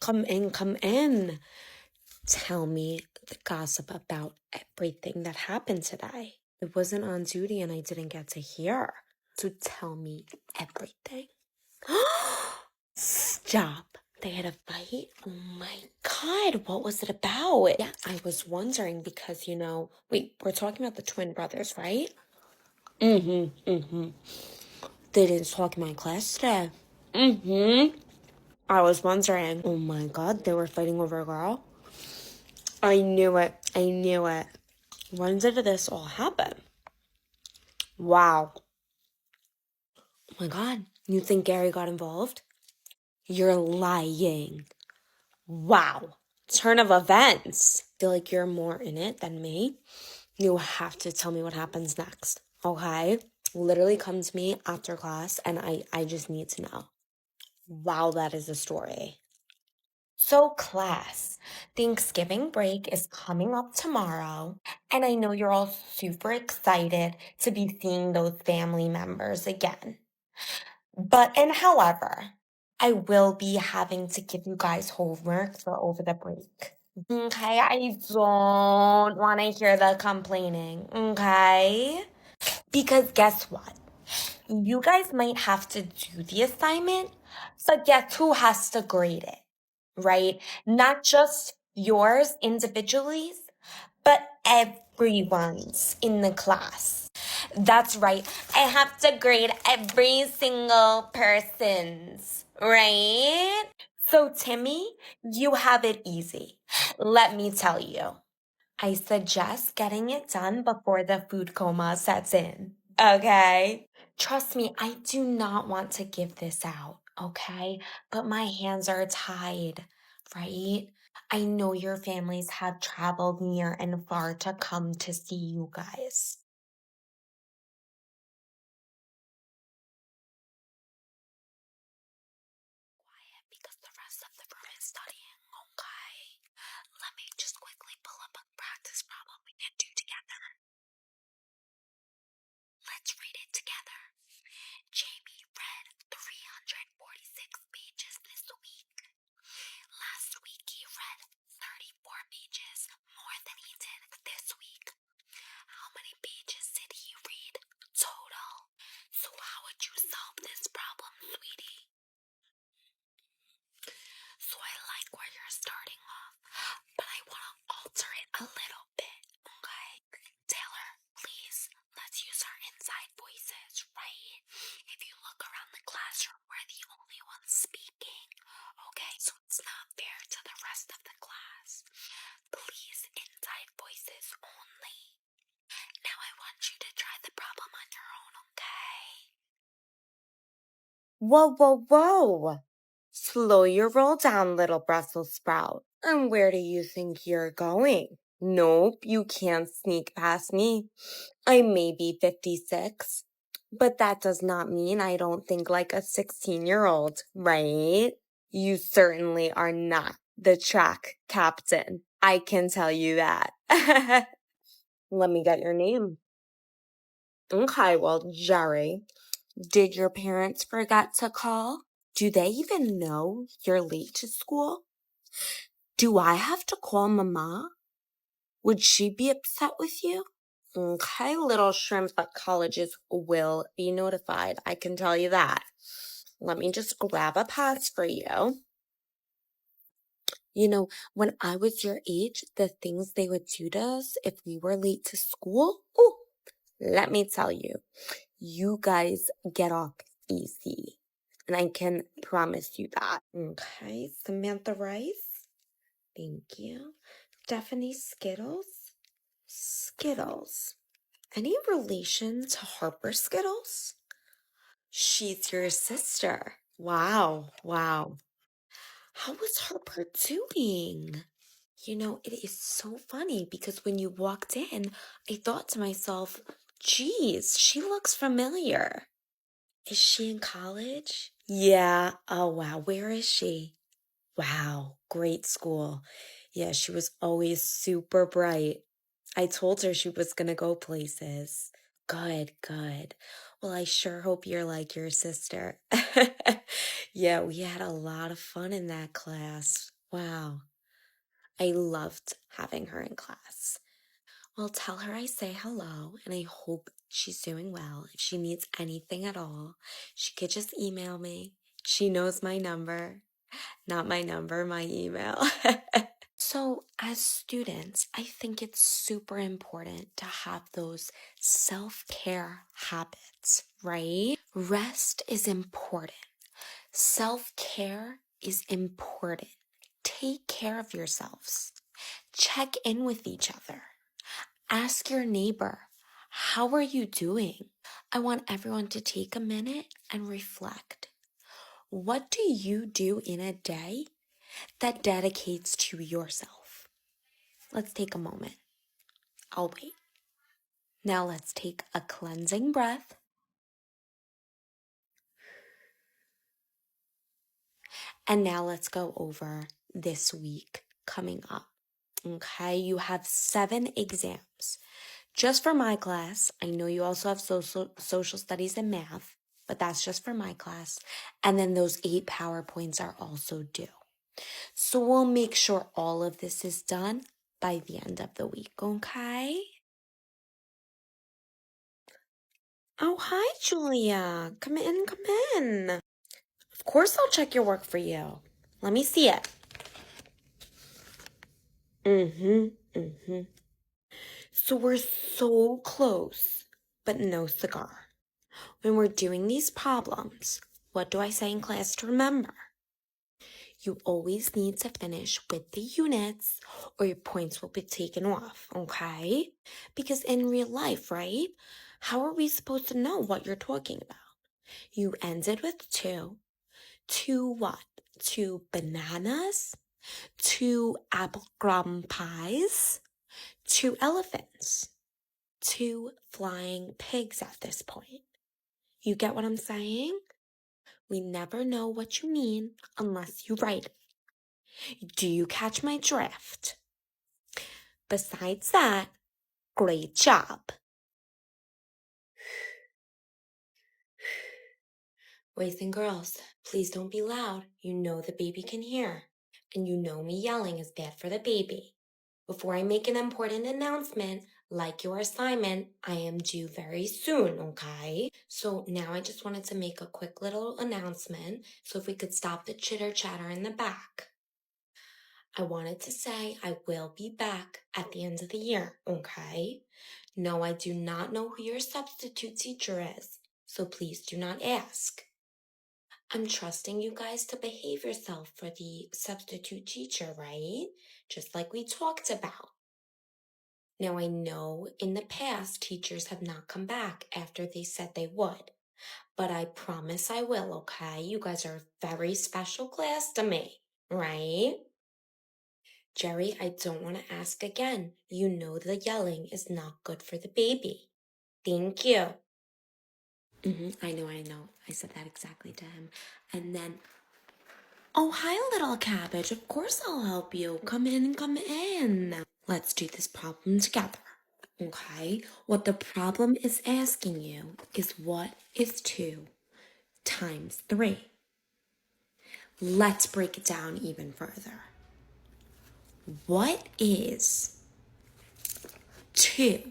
Come in, come in. Tell me the gossip about everything that happened today. It wasn't on duty and I didn't get to hear. So tell me everything. Stop. They had a fight? Oh my God, what was it about? Yeah, I was wondering because, wait, we're talking about the twin brothers, right? They didn't talk in my class today. I was wondering. Oh my God, they were fighting over a girl? I knew it. When did this all happen? Wow. Oh my God, you think Gary got involved? You're lying. Wow. Turn of events. I feel like you're more in it than me. You have to tell me what happens next, okay? Literally come to me after class and I just need to know. Wow, that is a story. So class, Thanksgiving break is coming up tomorrow, and I know you're all super excited to be seeing those family members again. However, I will be having to give you guys homework for over the break. Okay, I don't want to hear the complaining, okay? Because guess what? You guys might have to do the assignment, but guess who has to grade it, right? Not just yours individually, but everyone's in the class. That's right. I have to grade every single person's, right? So, Timmy, you have it easy. Let me tell you. I suggest getting it done before the food coma sets in. Okay? Trust me, I do not want to give this out, okay? But my hands are tied, right? I know your families have traveled near and far to come to see you guys. Quiet because the rest of the room is studying, okay? Let me just quickly pull up a practice problem we can do together. Let's read it together. Jamie read 346 pages this week. Last week he read 34 pages more than he did this week. How many pages did he read total? So how would you solve this problem, sweetie? So I like where you're starting off, but I want to alter it a little bit, okay? Taylor, please, let's use our inside voices, right? If you look around the classroom, we're the only ones speaking, okay? So it's not fair to the rest of the class. Please, inside voices only. Now I want you to try the problem on your own, okay? Whoa. Slow your roll down, little Brussels sprout. And where do you think you're going? Nope, you can't sneak past me. I may be 56, but that does not mean I don't think like a 16-year-old, right? You certainly are not the track captain. I can tell you that. Let me get your name. Okay, well, Jerry, did your parents forget to call? Do they even know you're late to school? Do I have to call Mama? Would she be upset with you? Okay, little shrimp, but colleges will be notified. I can tell you that. Let me just grab a pass for you. When I was your age, the things they would do to us if we were late to school, let me tell you, you guys get off easy. And I can promise you that. Okay, Samantha Rice. Thank you. Stephanie Skittles. Skittles. Any relation to Harper Skittles? She's your sister. Wow. How was Harper doing? It is so funny because when you walked in, I thought to myself, geez, she looks familiar. Is she in college? Yeah. Oh, wow. Where is she? Wow. Great school. Yeah, she was always super bright. I told her she was going to go places. Good. Well, I sure hope you're like your sister. Yeah, we had a lot of fun in that class. Wow. I loved having her in class. Well, tell her I say hello and I hope she's doing well. If she needs anything at all, she could just email me. She knows my number. Not my number, my email. So, as students, I think it's super important to have those self care habits, right? Rest is important. Self care is important. Take care of yourselves. Check in with each other. Ask your neighbor, how are you doing? I want everyone to take a minute and reflect. What do you do in a day that dedicates to yourself? Let's take a moment. I'll wait. Now let's take a cleansing breath. And now let's go over this week coming up. Okay, you have 7 exams. Just for my class, I know you also have social studies and math, but that's just for my class. And then those 8 PowerPoints are also due. So we'll make sure all of this is done by the end of the week, okay? Oh, hi, Julia. Come in, come in. Of course I'll check your work for you. Let me see it. So we're so close, but no cigar. When we're doing these problems, what do I say in class to remember? You always need to finish with the units or your points will be taken off, okay? Because in real life, right? How are we supposed to know what you're talking about? You ended with 2. 2 what? 2 bananas? 2 apple crumb pies? 2 elephants? 2 flying pigs at this point. You get what I'm saying? We never know what you mean unless you write it. Do you catch my drift? Besides that, great job. Boys and girls, please don't be loud. You know the baby can hear. And you know me yelling is bad for the baby. Before I make an important announcement, like your assignment, I am due very soon, okay? So now I just wanted to make a quick little announcement. So if we could stop the chitter chatter in the back. I wanted to say I will be back at the end of the year, okay? No, I do not know who your substitute teacher is, so please do not ask. I'm trusting you guys to behave yourself for the substitute teacher, right? Just like we talked about. Now, I know in the past teachers have not come back after they said they would, but I promise I will, okay? You guys are a very special class to me, right? Jerry, I don't want to ask again. You know the yelling is not good for the baby. Thank you. I know. I said that exactly to him. And then, oh, hi, little cabbage. Of course I'll help you. Come in, come in. Let's do this problem together. Okay? What the problem is asking you is what is 2 times 3? Let's break it down even further. What is 2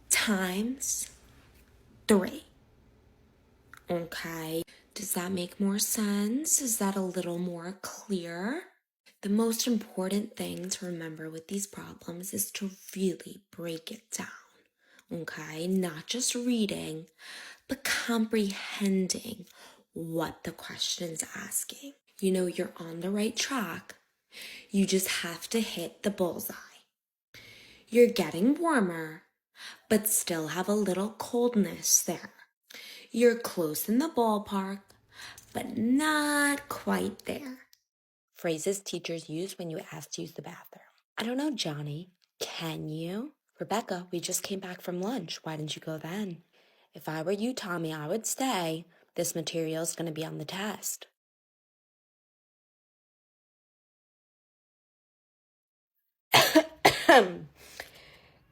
times 3? Okay, does that make more sense? Is that a little more clear? The most important thing to remember with these problems is to really break it down. Okay, not just reading, but comprehending what the question's asking. You know, you're on the right track. You just have to hit the bullseye. You're getting warmer, but still have a little coldness there. You're close in the ballpark, but not quite there. Phrases teachers use when you ask to use the bathroom. I don't know, Johnny. Can you? Rebecca, we just came back from lunch. Why didn't you go then? If I were you, Tommy, I would stay. This material is going to be on the test.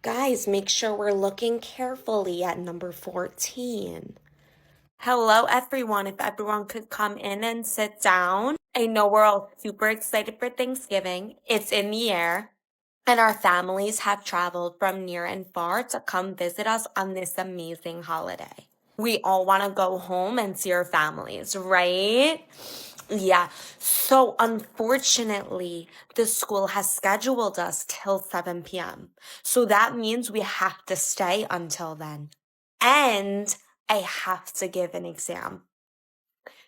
Guys, make sure we're looking carefully at number 14. Hello, everyone. If everyone could come in and sit down. I know we're all super excited for Thanksgiving. It's in the air. And our families have traveled from near and far to come visit us on this amazing holiday. We all want to go home and see our families, right? Yeah. So unfortunately, the school has scheduled us till 7 p.m. So that means we have to stay until then. And I have to give an exam.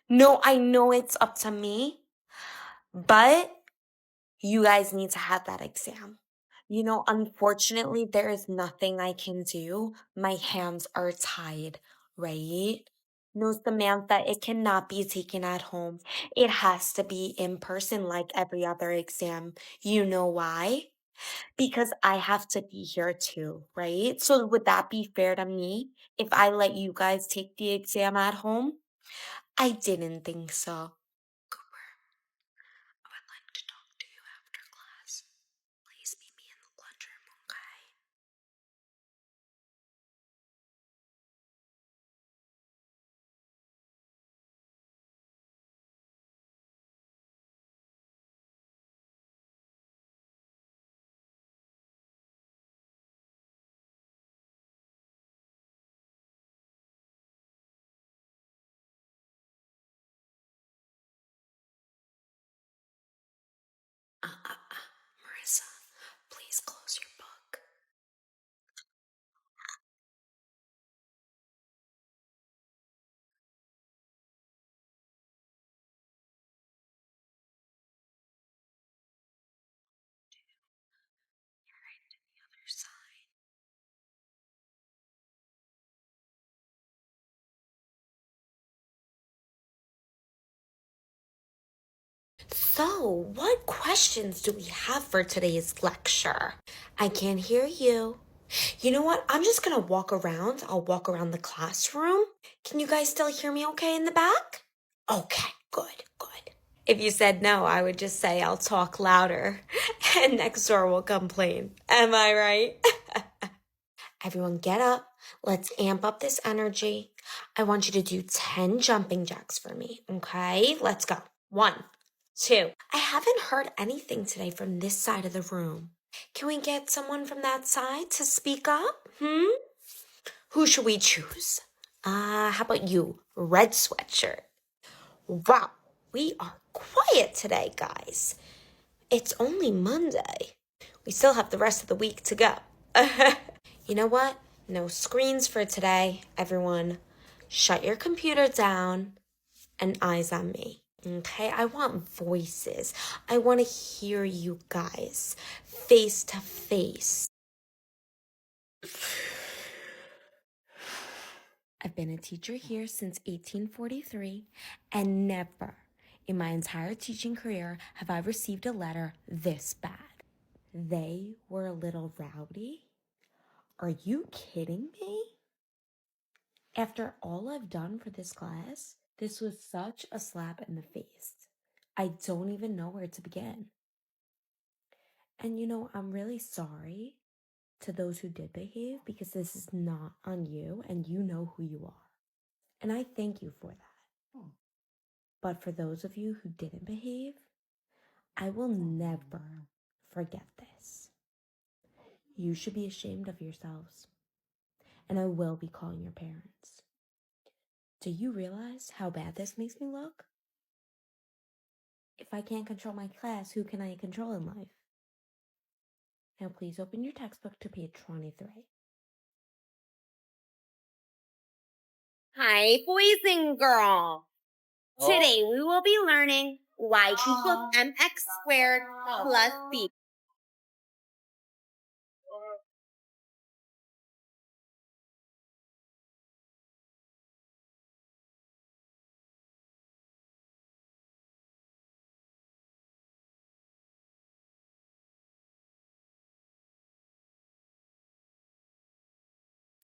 No, I know it's up to me, but you guys need to have that exam. Unfortunately, there is nothing I can do. My hands are tied, right? No, Samantha, it cannot be taken at home. It has to be in person like every other exam. You know why? Because I have to be here too, right? So would that be fair to me if I let you guys take the exam at home? I didn't think so. Cooper, I would like to talk to you after class. Please meet me in the lunchroom, okay? Marissa, please close your book. You're right to the other side. So, what questions do we have for today's lecture? I can't hear you. You know what? I'm just gonna walk around. I'll walk around the classroom. Can you guys still hear me okay in the back? Okay, good, good. If you said no, I would just say I'll talk louder and next door will complain. Am I right? Everyone get up. Let's amp up this energy. I want you to do 10 jumping jacks for me, okay? Let's go. 1, 2. I haven't heard anything today from this side of the room. Can we get someone from that side to speak up? Who should we choose? How about you? Red sweatshirt. Wow, we are quiet today, guys. It's only Monday. We still have the rest of the week to go. You know what? No screens for today, everyone. Shut your computer down and eyes on me. Okay, I want voices. I want to hear you guys face to face. I've been a teacher here since 1843, and never in my entire teaching career have I received a letter this bad. They were a little rowdy? Are you kidding me? After all I've done for this class, this was such a slap in the face. I don't even know where to begin. And I'm really sorry to those who did behave because this is not on you and you know who you are. And I thank you for that. But for those of you who didn't behave, I will never forget this. You should be ashamed of yourselves. And I will be calling your parents. Do you realize how bad this makes me look? If I can't control my class, who can I control in life? Now please open your textbook to page 23. Hi, boys and girls. Today we will be learning y equals mx squared plus b.